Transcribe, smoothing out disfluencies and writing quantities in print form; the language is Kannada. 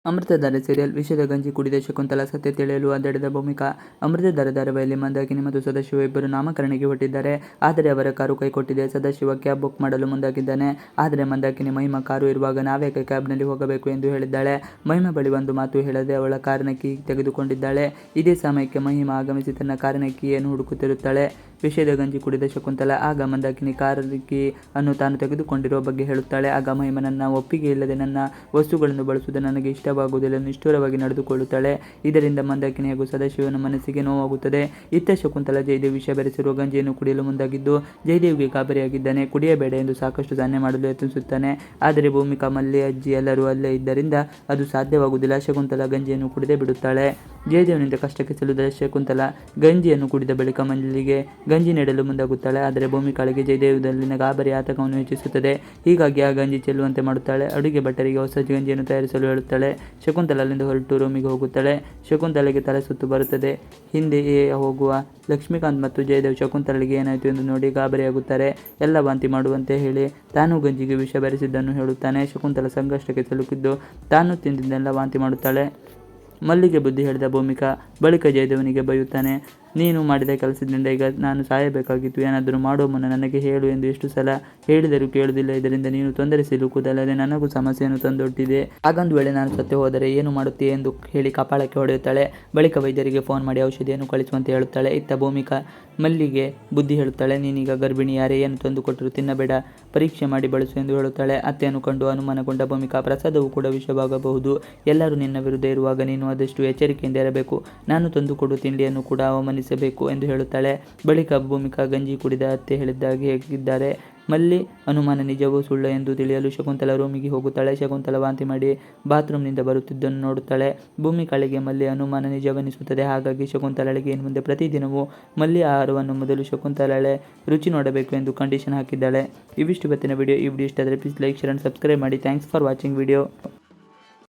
ಅಮೃತಧಾರೆ ಸೀರಿಯಲ್ ವಿಷದ ಗಂಜಿ ಕುಡಿದ ಶಕುಂತಲಾ ಸತ್ಯ ತಿಳಿಯಲು ಅಡ್ಡಾಡಿದ ಭೂಮಿಕಾ. ಅಮೃತಧಾರೆ ಧಾರಾವಾಹಿಯಲ್ಲಿ ಮಂದಾಕಿನಿ ಮತ್ತು ಸದಾಶಿವ ಇಬ್ಬರು ನಾಮಕರಣಕ್ಕೆ ಹೊರಟಿದ್ದಾರೆ. ಆದರೆ ಅವರ ಕಾರು ಕೈಕೊಟ್ಟಿದೆ. ಸದಾಶಿವ ಕ್ಯಾಬ್ ಬುಕ್ ಮಾಡಲು ಮುಂದಾಗಿದ್ದಾನೆ. ಆದರೆ ಮಂದಾಕಿನಿ ಮಹಿಮಾ ಕಾರು ಇರುವಾಗ ನಾವ್ಯಾಕೆ ಕ್ಯಾಬ್ನಲ್ಲಿ ಹೋಗಬೇಕು ಎಂದು ಹೇಳಿದ್ದಾಳೆ. ಮಹಿಮಾ ಬಳಿ ಒಂದು ಮಾತು ಹೇಳದೆ ಅವಳ ಕಾರಿನ ಕೀ ತೆಗೆದುಕೊಂಡಿದ್ದಾಳೆ. ಇದೇ ಸಮಯಕ್ಕೆ ಮಹಿಮಾ ಆಗಮಿಸಿ ತನ್ನ ಕಾರಿನ ಕೀಯನ್ನು ಹುಡುಕುತ್ತಿರುತ್ತಾಳೆ. ವಿಷದ ಗಂಜಿ ಕುಡಿದ ಶಕುಂತಲಾ ಆಗ ಮಂದಾಕಿನಿ ಕಾರ್ ಕೀ ಅನ್ನು ತಾನು ತೆಗೆದುಕೊಂಡಿರುವ ಬಗ್ಗೆ ಹೇಳುತ್ತಾಳೆ. ಆಗ ಮಹಿಮಾ ನನ್ನ ಒಪ್ಪಿಗೆ ಇಲ್ಲದೆ ನನ್ನ ವಸ್ತುಗಳನ್ನು ಬಳಸುವುದು ನನಗೆ ಇಷ್ಟವಾಗುವುದಿಲ್ಲ ನಿಷ್ಠುರವಾಗಿ ನಡೆದುಕೊಳ್ಳುತ್ತಾಳೆ. ಇದರಿಂದ ಮಂದಾಕಿನಿ ಹಾಗೂ ಸದಾಶಿವನ ಮನಸ್ಸಿಗೆ ನೋವಾಗುತ್ತದೆ. ಇತ್ತ ಶಕುಂತಲಾ ಜಯದೇವ್ ವಿಷ ಬೆರೆಸಿರುವ ಗಂಜಿಯನ್ನು ಕುಡಿಯಲು ಮುಂದಾಗಿದ್ದು ಜಯದೇವ್ಗೆ ಗಾಬರಿಯಾಗಿದ್ದಾನೆ. ಕುಡಿಯಬೇಡ ಎಂದು ಸಾಕಷ್ಟು ಸನ್ನೆ ಮಾಡಲು ಯತ್ನಿಸುತ್ತಾನೆ. ಆದರೆ ಭೂಮಿಕಾ, ಮಲ್ಲಿ, ಅಜ್ಜಿ ಎಲ್ಲರೂ ಅಲ್ಲೇ ಇದ್ದರಿಂದ ಅದು ಸಾಧ್ಯವಾಗುವುದಿಲ್ಲ. ಶಕುಂತಲಾ ಗಂಜಿಯನ್ನು ಕುಡಿದೇ ಬಿಡುತ್ತಾಳೆ. ಜಯದೇವ್ನಿಂದ ಕಷ್ಟಕ್ಕೆ ಸಿಲುಕಿದ ಶಕುಂತಲಾ ಗಂಜಿಯನ್ನು ಕುಡಿದ ಬಳಿಕ ಮಲ್ಲಿಗೆ ಗಂಜಿ ನೀಡಲು ಮುಂದಾಗುತ್ತಾಳೆ. ಆದರೆ ಭೂಮಿಕಾಳಿಗೆ ಜಯದೇವದಲ್ಲಿನ ಗಾಬರಿ ಆತಂಕವನ್ನು ಹೆಚ್ಚಿಸುತ್ತದೆ. ಹೀಗಾಗಿ ಆ ಗಂಜಿ ಚೆಲ್ಲುವಂತೆ ಮಾಡುತ್ತಾಳೆ. ಅಡುಗೆ ಭಟ್ಟರಿಗೆ ಹೊಸ ಗಂಜಿಯನ್ನು ತಯಾರಿಸಲು ಹೇಳುತ್ತಾಳೆ. ಶಕುಂತಲಾ ಅಲ್ಲಿಂದ ಹೊರಟು ರೂಮಿಗೆ ಹೋಗುತ್ತಾಳೆ. ಶಕುಂತಲೆಗೆ ತಲೆ ಸುತ್ತು ಬರುತ್ತದೆ. ಹಿಂದೆಯೇ ಹೋಗುವ ಲಕ್ಷ್ಮೀಕಾಂತ್ ಮತ್ತು ಜಯದೇವ್ ಶಕುಂತಲೆಗೆ ಏನಾಯಿತು ಎಂದು ನೋಡಿ ಗಾಬರಿಯಾಗುತ್ತಾರೆ. ಎಲ್ಲ ವಾಂತಿ ಮಾಡುವಂತೆ ಹೇಳಿ ತಾನು ಗಂಜಿಗೆ ವಿಷ ಬೆರೆಸಿದ್ದನ್ನು ಹೇಳುತ್ತಾನೆ. ಶಕುಂತಲಾ ಸಂಕಷ್ಟಕ್ಕೆ ಸಿಲುಕಿದ್ದು ತಾನು ತಿಂದಿದ್ದೆಲ್ಲ ವಾಂತಿ ಮಾಡುತ್ತಾಳೆ. ಮಲ್ಲಿಗೆ ಬುದ್ಧಿ ಹೇಳಿದ ಭೂಮಿಕಾ ಬಳಿಕ ಜಯದೇವನಿಗೆ ಬೈಯುತ್ತಾನೆ. ನೀನು ಮಾಡಿದ ಕೆಲಸದಿಂದ ಈಗ ನಾನು ಸಾಯಬೇಕಾಗಿತ್ತು. ಏನಾದರೂ ಮಾಡೋ ಮುನ್ನ ನನಗೆ ಹೇಳು ಎಂದು ಎಷ್ಟು ಸಲ ಹೇಳಿದರೂ ಕೇಳುವುದಿಲ್ಲ. ಇದರಿಂದ ನೀನು ತೊಂದರೆ ಸಿಲುಕುವುದಲ್ಲದೆ ನನಗೂ ಸಮಸ್ಯೆಯನ್ನು ತಂದೊಡ್ಡಿದೆ. ಹಾಗೊಂದು ವೇಳೆ ನಾನು ಸತ್ತು ಹೋದರೆ ಏನು ಮಾಡುತ್ತೀಯೆ ಎಂದು ಹೇಳಿ ಕಪಾಳಕ್ಕೆ ಹೊಡೆಯುತ್ತಾಳೆ. ಬಳಿಕ ವೈದ್ಯರಿಗೆ ಫೋನ್ ಮಾಡಿ ಔಷಧಿಯನ್ನು ಕಳಿಸುವಂತೆ ಹೇಳುತ್ತಾಳೆ. ಇತ್ತ ಭೂಮಿಕಾ ಮಲ್ಲಿಗೆ ಬುದ್ಧಿ ಹೇಳುತ್ತಾಳೆ. ನೀನೀಗ ಗರ್ಭಿಣಿ, ಯಾರೇ ಏನು ತಂದು ಕೊಟ್ಟರು ತಿನ್ನಬೇಡ, ಪರೀಕ್ಷೆ ಮಾಡಿ ಬಳಸು ಎಂದು ಹೇಳುತ್ತಾಳೆ. ಅತ್ತೆಯನ್ನು ಕಂಡು ಅನುಮಾನಗೊಂಡ ಭೂಮಿಕಾ ಪ್ರಸಾದವು ಕೂಡ ವಿಷವಾಗಬಹುದು. ಎಲ್ಲರೂ ನಿನ್ನ ವಿರುದ್ಧ ಇರುವಾಗ ನೀನು ಆದಷ್ಟು ಎಚ್ಚರಿಕೆಯಿಂದ ಇರಬೇಕು. ನಾನು ತಂದುಕೊಡುವ ತಿಂಡಿಯನ್ನು ಕೂಡ ಅವಮಾನಿಸಬೇಕು ಎಂದು ಹೇಳುತ್ತಾಳೆ. ಬಳಿಕ ಭೂಮಿಕಾ ಗಂಜಿ ಕುಡಿದ ಅತ್ತೆ ಹೇಳಿದ್ದಾಗೆ ಹೇಗಿದ್ದಾರೆ. ಮಲ್ಲಿ ಅನುಮಾನ ನಿಜವೂ ಸುಳ್ಳು ಎಂದು ತಿಳಿಯಲು ಶಕುಂತಲಾ ರೂಮಿಗೆ ಹೋಗುತ್ತಾಳೆ. ಶಕುಂತಲಾ ವಾಂತಿ ಮಾಡಿ ಬಾತ್ರೂಮ್ನಿಂದ ಬರುತ್ತಿದ್ದನ್ನು ನೋಡುತ್ತಾಳೆ. ಭೂಮಿಕಾಳಿಗೆ ಮಲ್ಲಿ ಅನುಮಾನ ನಿಜವೆನಿಸುತ್ತದೆ. ಹಾಗಾಗಿ ಶಕುಂತಲೆಗೆ ಇನ್ನು ಮುಂದೆ ಪ್ರತಿದಿನವೂ ಮಲ್ಲಿ ಆಹಾರವನ್ನು ಮೊದಲು ಶಕುಂತಲೆ ರುಚಿ ನೋಡಬೇಕು ಎಂದು ಕಂಡೀಷನ್ ಹಾಕಿದ್ದಾಳೆ. ಇವಿಷ್ಟು ಇವತ್ತಿನ ವಿಡಿಯೋ. ಈ ವಿಡಿಯೋ ಇಷ್ಟ ಆದರೆ please like, share and subscribe ಮಾಡಿ. Thanks for watching video.